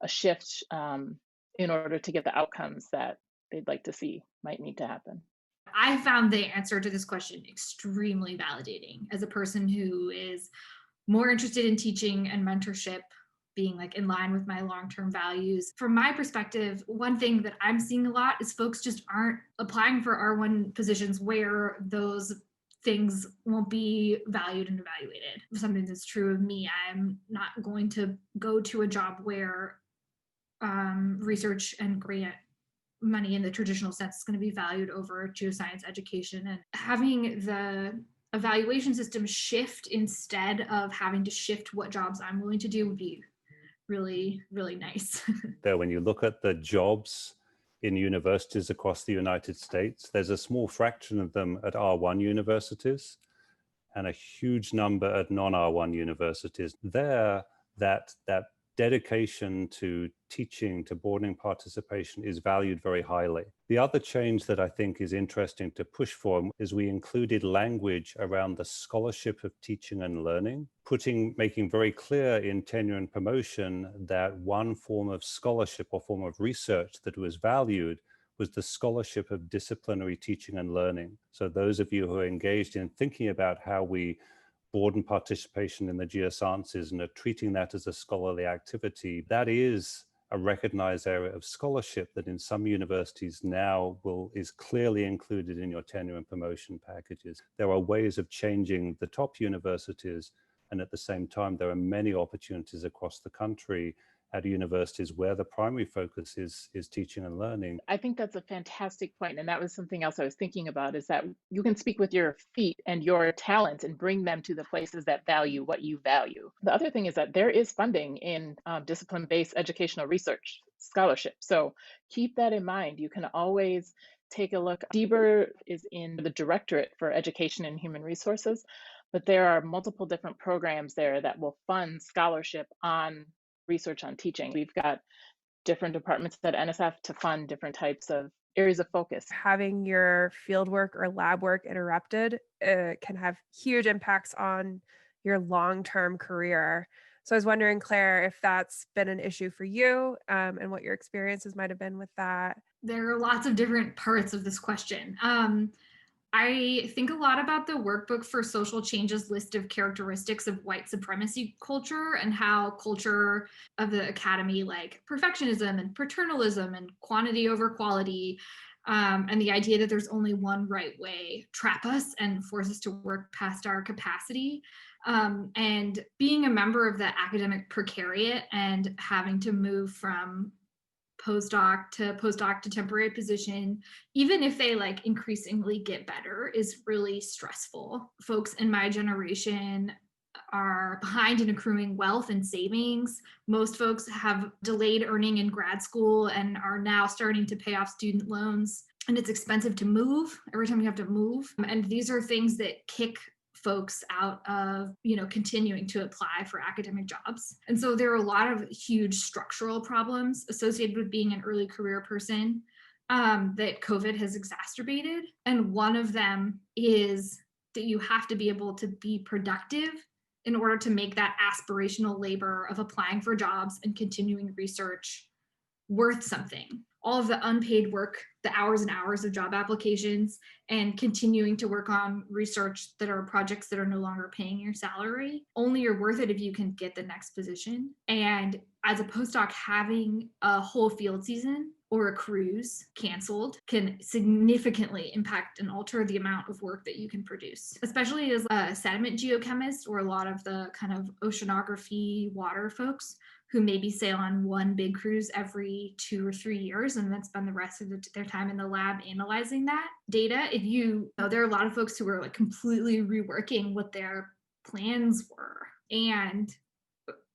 a shift in order to get the outcomes that they'd like to see might need to happen. I found the answer to this question extremely validating as a person who is more interested in teaching and mentorship being like in line with my long-term values. From my perspective, one thing that I'm seeing a lot is folks just aren't applying for R1 positions where those things won't be valued and evaluated. Something that's true of me. I'm not going to go to a job where research and grant money in the traditional sense is going to be valued over geoscience education. And having the evaluation system shift instead of having to shift what jobs I'm willing to do would be really, really nice. There, when you look at the jobs in universities across the United States, there's a small fraction of them at R1 universities and a huge number at non-R1 universities. There, that dedication to teaching, to boarding participation is valued very highly. The other change that I think is interesting to push for is we included language around the scholarship of teaching and learning, making very clear in tenure and promotion that one form of scholarship or form of research that was valued was the scholarship of disciplinary teaching and learning. So those of you who are engaged in thinking about how we broaden participation in the geosciences and are treating that as a scholarly activity, that is a recognized area of scholarship that in some universities now is clearly included in your tenure and promotion packages. There are ways of changing the top universities, and at the same time, there are many opportunities across the country at universities where the primary focus is teaching and learning. I think that's a fantastic point, and that was something else I was thinking about, is that you can speak with your feet and your talents and bring them to the places that value what you value. The other thing is that there is funding in discipline-based educational research scholarship, so keep that in mind. You can always take a look. DBER is in the Directorate for Education and Human Resources, but there are multiple different programs there that will fund scholarship on research on teaching. We've got different departments at NSF to fund different types of areas of focus. Having your field work or lab work interrupted can have huge impacts on your long-term career. So I was wondering, Claire, if that's been an issue for you and what your experiences might have been with that. There are lots of different parts of this question. I think a lot about the workbook for social changes list of characteristics of white supremacy culture and how culture of the academy, like perfectionism and paternalism and quantity over quality, and the idea that there's only one right way, trap us and force us to work past our capacity. And being a member of the academic precariat and having to move from postdoc to temporary position, even if they like increasingly get better, is really stressful. Folks in my generation are behind in accruing wealth and savings. Most folks have delayed earning in grad school and are now starting to pay off student loans. And it's expensive to move every time you have to move. And these are things that kick folks out of, continuing to apply for academic jobs. And so there are a lot of huge structural problems associated with being an early career person that COVID has exacerbated. And one of them is that you have to be able to be productive in order to make that aspirational labor of applying for jobs and continuing research worth something. All of the unpaid work, the hours and hours of job applications, and continuing to work on research that are projects that are no longer paying your salary, only are worth it if you can get the next position. And as a postdoc, having a whole field season or a cruise canceled can significantly impact and alter the amount of work that you can produce, especially as a sediment geochemist or a lot of the kind of oceanography water folks who maybe sail on one big cruise every 2 or 3 years and then spend the rest of their time in the lab analyzing that data. There are a lot of folks who are like completely reworking what their plans were. And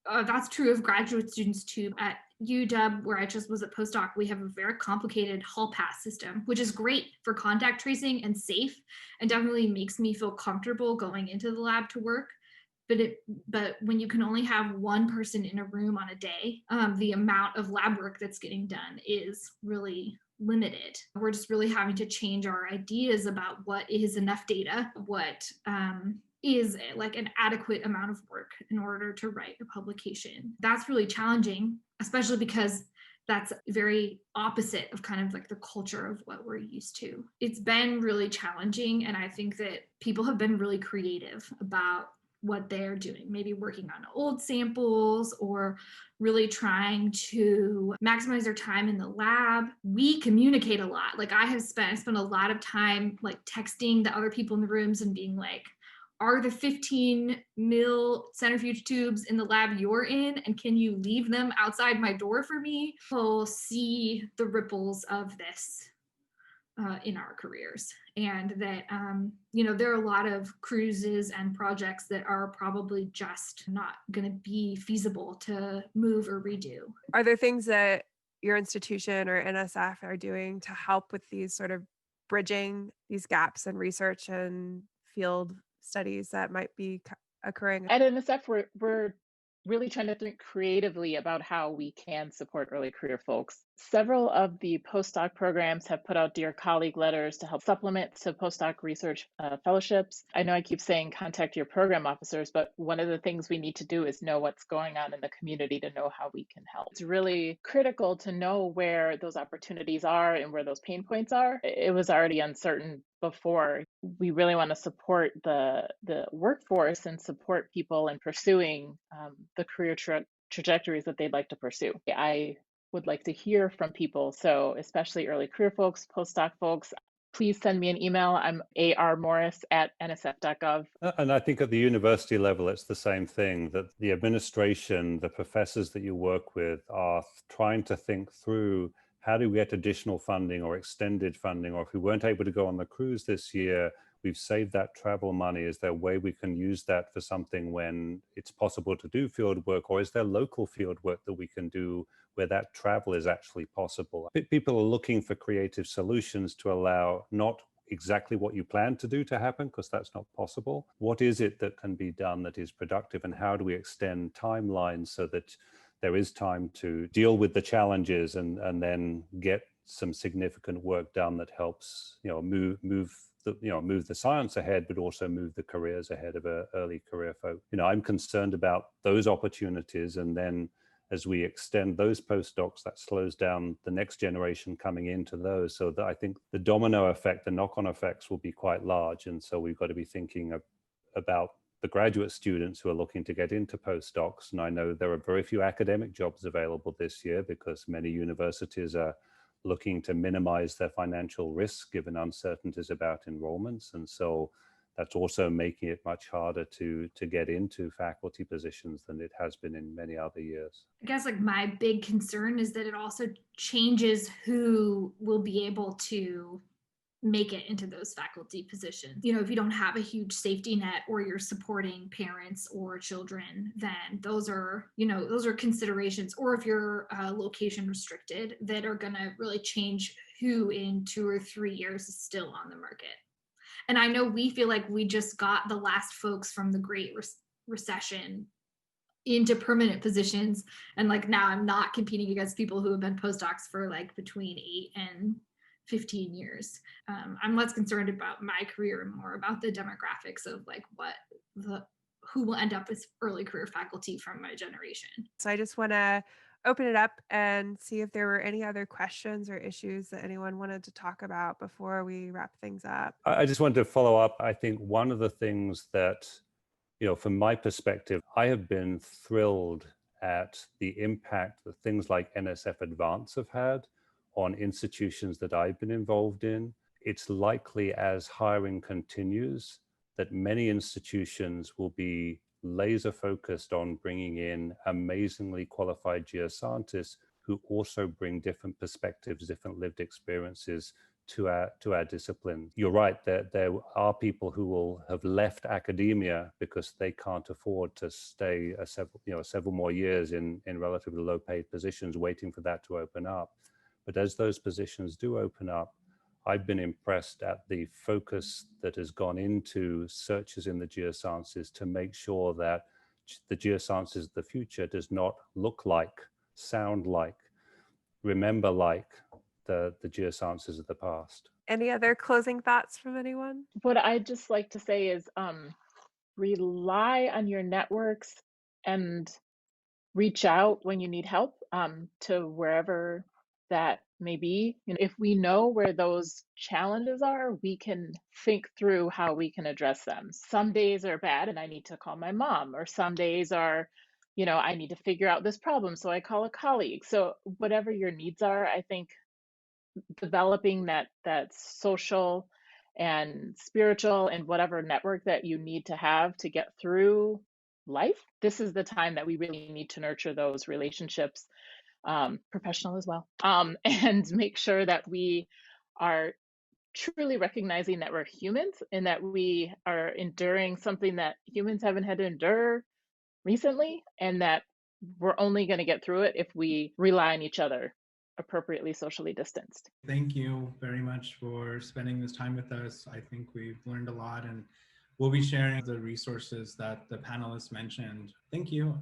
that's true of graduate students too. At UW, where I just was a postdoc, we have a very complicated hall pass system, which is great for contact tracing and safe, and definitely makes me feel comfortable going into the lab to work. But when you can only have one person in a room on a day, the amount of lab work that's getting done is really limited. We're just really having to change our ideas about what is enough data, what is like an adequate amount of work in order to write a publication. That's really challenging, especially because that's very opposite of kind of like the culture of what we're used to. It's been really challenging, and I think that people have been really creative about what they're doing, maybe working on old samples or really trying to maximize their time in the lab. We communicate a lot. Like I spent a lot of time like texting the other people in the rooms and being like, are the 15 mil centrifuge tubes in the lab you're in, and can you leave them outside my door for me? We'll see the ripples of this in our careers, and that there are a lot of cruises and projects that are probably just not going to be feasible to move or redo. Are there things that your institution or NSF are doing to help with these sort of bridging these gaps in research and field studies that might be occurring? At NSF, we're really trying to think creatively about how we can support early career folks. Several of the postdoc programs have put out Dear Colleague letters to help supplement to postdoc research fellowships. I know I keep saying contact your program officers, but one of the things we need to do is know what's going on in the community to know how we can help. It's really critical to know where those opportunities are and where those pain points are. It was already uncertain before. We really want to support the workforce and support people in pursuing the career trajectories that they'd like to pursue. I would like to hear from people, so especially early career folks, postdoc folks. please send me an email. I'm armorris@nsf.gov. And I think at the university level, it's the same thing, that the administration, the professors that you work with are trying to think through how do we get additional funding or extended funding, or if we weren't able to go on the cruise this year, we've saved that travel money. Is there a way we can use that for something when it's possible to do field work, or is there local field work that we can do where that travel is actually possible? People are looking for creative solutions to allow not exactly what you plan to do to happen, because that's not possible. What is it that can be done that is productive, and how do we extend timelines so that there is time to deal with the challenges and then get some significant work done that helps, move the science ahead, but also move the careers ahead of early career folk. I'm concerned about those opportunities, and then as we extend those postdocs, that slows down the next generation coming into those. So that I think the domino effect, the knock-on effects will be quite large. And so we've got to be thinking about the graduate students who are looking to get into postdocs. And I know there are very few academic jobs available this year because many universities are looking to minimize their financial risk given uncertainties about enrollments. And so that's also making it much harder to get into faculty positions than it has been in many other years. I guess like my big concern is that it also changes who will be able to make it into those faculty positions. If you don't have a huge safety net or you're supporting parents or children, then those are considerations, or if you're location restricted, that are going to really change who in 2 or 3 years is still on the market. And I know we feel like we just got the last folks from the Great Recession into permanent positions. And like now I'm not competing against people who have been postdocs for like between 8 and 15 years. I'm less concerned about my career and more about the demographics of like who will end up as early career faculty from my generation. So I just want to open it up and see if there were any other questions or issues that anyone wanted to talk about before we wrap things up. I just wanted to follow up. I think one of the things that, from my perspective, I have been thrilled at the impact that things like NSF Advance have had on institutions that I've been involved in. It's likely as hiring continues that many institutions will be laser focused on bringing in amazingly qualified geoscientists who also bring different perspectives, different lived experiences to our discipline. You're right, there are people who will have left academia because they can't afford to stay several more years in relatively low paid positions waiting for that to open up. But as those positions do open up, I've been impressed at the focus that has gone into searches in the geosciences to make sure that the geosciences of the future does not look like, sound like, remember like the geosciences of the past. Any other closing thoughts from anyone? What I'd just like to say is rely on your networks and reach out when you need help to wherever that may be. If we know where those challenges are, we can think through how we can address them. Some days are bad and I need to call my mom, or some days are, I need to figure out this problem, so I call a colleague. So whatever your needs are, I think developing that social and spiritual and whatever network that you need to have to get through life, this is the time that we really need to nurture those relationships, professional as well, and make sure that we are truly recognizing that we're humans and that we are enduring something that humans haven't had to endure recently, and that we're only going to get through it if we rely on each other, appropriately socially distanced. Thank you very much for spending this time with us. I think we've learned a lot, and we'll be sharing the resources that the panelists mentioned. Thank you.